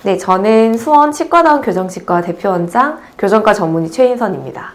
네, 저는 수원 치과다운 교정치과 대표원장, 교정과 전문의 최인선입니다.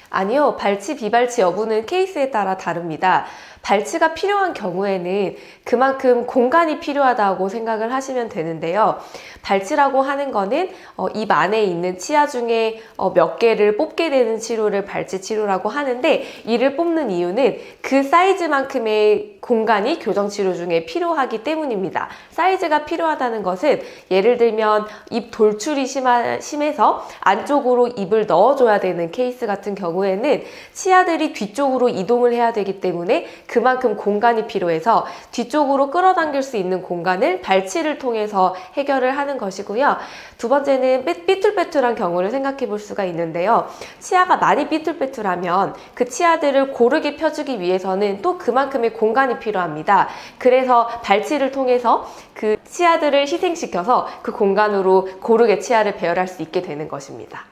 아니요, 발치, 비발치 여부는 케이스에 따라 다릅니다. 발치가 필요한 경우에는 그만큼 공간이 필요하다고 생각을 하시면 되는데요. 발치라고 하는 거는 입 안에 있는 치아 중에 몇 개를 뽑게 되는 치료를 발치 치료라고 하는데, 이를 뽑는 이유는 그 사이즈만큼의 공간이 교정치료 중에 필요하기 때문입니다. 사이즈가 필요하다는 것은 예를 들면 입 돌출이 심해서 안쪽으로 입을 넣어줘야 되는 케이스 같은 경우에는 치아들이 뒤쪽으로 이동을 해야 되기 때문에 그만큼 공간이 필요해서 뒤쪽으로 끌어당길 수 있는 공간을 발치를 통해서 해결을 하는 것이고요. 두 번째는 삐뚤빼뚤한 경우를 생각해 볼 수가 있는데요. 치아가 많이 삐뚤빼뚤하면 그 치아들을 고르게 펴주기 위해서는 또 그만큼의 공간이 필요합니다. 그래서 발치를 통해서 그 치아들을 희생시켜서 그 공간으로 고르게 치아를 배열할 수 있게 되는 것입니다.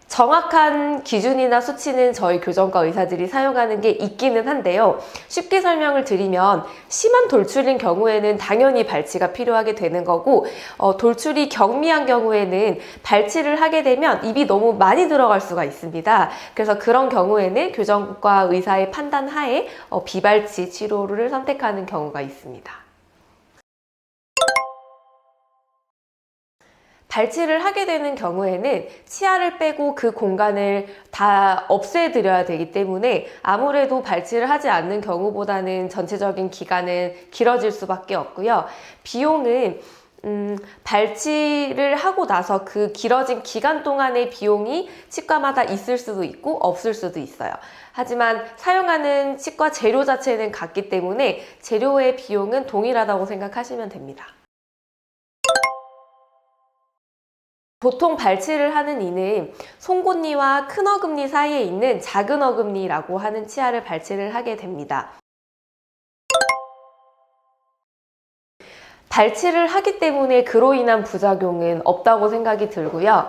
정확한 기준이나 수치는 저희 교정과 의사들이 사용하는 게 있기는 한데요. 쉽게 설명을 드리면 심한 돌출인 경우에는 당연히 발치가 필요하게 되는 거고, 돌출이 경미한 경우에는 발치를 하게 되면 입이 너무 많이 들어갈 수가 있습니다. 그래서 그런 경우에는 교정과 의사의 판단 하에 비발치 치료를 선택하는 경우가 있습니다. 발치를 하게 되는 경우에는 치아를 빼고 그 공간을 다 없애드려야 되기 때문에 아무래도 발치를 하지 않는 경우보다는 전체적인 기간은 길어질 수밖에 없고요. 비용은 발치를 하고 나서 그 길어진 기간 동안의 비용이 치과마다 있을 수도 있고 없을 수도 있어요. 하지만 사용하는 치과 재료 자체는 같기 때문에 재료의 비용은 동일하다고 생각하시면 됩니다. 보통 발치를 하는 이는 송곳니와 큰 어금니 사이에 있는 작은 어금니라고 하는 치아를 발치를 하게 됩니다. 발치를 하기 때문에 그로 인한 부작용은 없다고 생각이 들고요.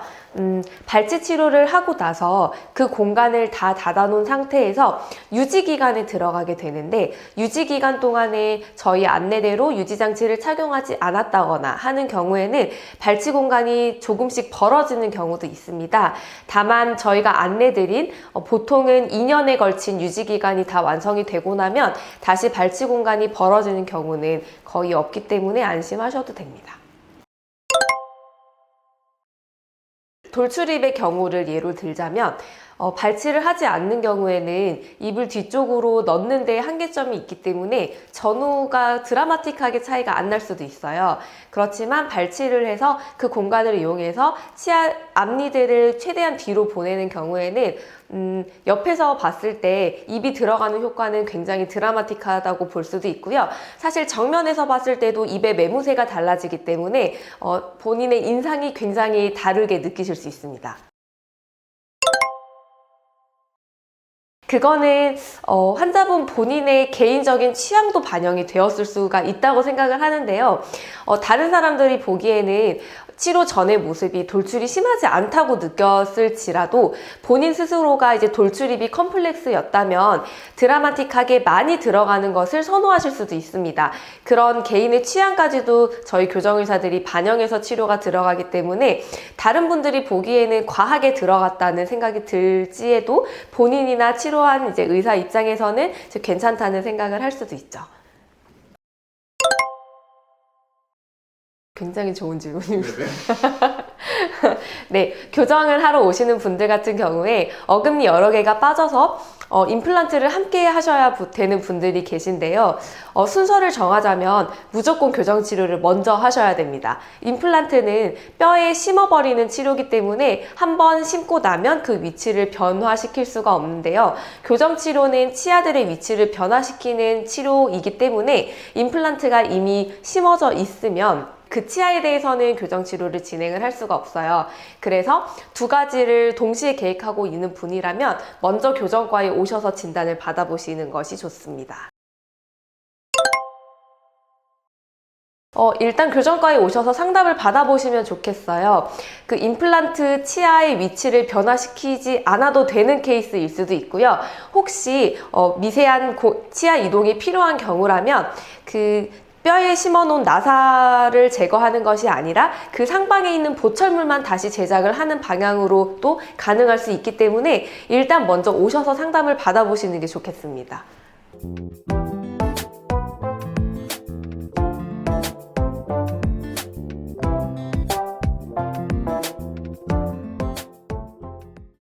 발치 치료를 하고 나서 그 공간을 다 닫아놓은 상태에서 유지기간에 들어가게 되는데, 유지기간 동안에 저희 안내대로 유지장치를 착용하지 않았다거나 하는 경우에는 발치 공간이 조금씩 벌어지는 경우도 있습니다. 다만 저희가 안내드린 보통은 2년에 걸친 유지기간이 다 완성이 되고 나면 다시 발치 공간이 벌어지는 경우는 거의 없기 때문에 안심하셔도 됩니다. 돌출입의 경우를 예로 들자면 발치를 하지 않는 경우에는 입을 뒤쪽으로 넣는 데 한계점이 있기 때문에 전후가 드라마틱하게 차이가 안 날 수도 있어요. 그렇지만 발치를 해서 그 공간을 이용해서 치아 앞니들을 최대한 뒤로 보내는 경우에는 옆에서 봤을 때 입이 들어가는 효과는 굉장히 드라마틱하다고 볼 수도 있고요. 사실 정면에서 봤을 때도 입의 매무새가 달라지기 때문에 본인의 인상이 굉장히 다르게 느끼실 수 있습니다. 그거는 환자분 본인의 개인적인 취향도 반영이 되었을 수가 있다고 생각을 하는데요. 다른 사람들이 보기에는 치료 전의 모습이 돌출이 심하지 않다고 느꼈을지라도 본인 스스로가 이제 돌출입이 컴플렉스였다면 드라마틱하게 많이 들어가는 것을 선호하실 수도 있습니다. 그런 개인의 취향까지도 저희 교정의사들이 반영해서 치료가 들어가기 때문에 다른 분들이 보기에는 과하게 들어갔다는 생각이 들지에도 본인이나 치료한 이제 의사 입장에서는 이제 괜찮다는 생각을 할 수도 있죠. 굉장히 좋은 질문입니다. 네, 교정을 하러 오시는 분들 같은 경우에 어금니 여러 개가 빠져서 임플란트를 함께 하셔야 되는 분들이 계신데요. 순서를 정하자면 무조건 교정치료를 먼저 하셔야 됩니다. 임플란트는 뼈에 심어버리는 치료이기 때문에 한번 심고 나면 그 위치를 변화시킬 수가 없는데요. 교정치료는 치아들의 위치를 변화시키는 치료이기 때문에 임플란트가 이미 심어져 있으면 그 치아에 대해서는 교정치료를 진행을 할 수가 없어요. 그래서 두 가지를 동시에 계획하고 있는 분이라면 먼저 교정과에 오셔서 진단을 받아보시는 것이 좋습니다. 일단 교정과에 오셔서 상담을 받아보시면 좋겠어요. 그 임플란트 치아의 위치를 변화시키지 않아도 되는 케이스일 수도 있고요. 혹시 미세한 치아 이동이 필요한 경우라면 그 뼈에 심어놓은 나사를 제거하는 것이 아니라 그 상방에 있는 보철물만 다시 제작을 하는 방향으로 또 가능할 수 있기 때문에 일단 먼저 오셔서 상담을 받아보시는 게 좋겠습니다.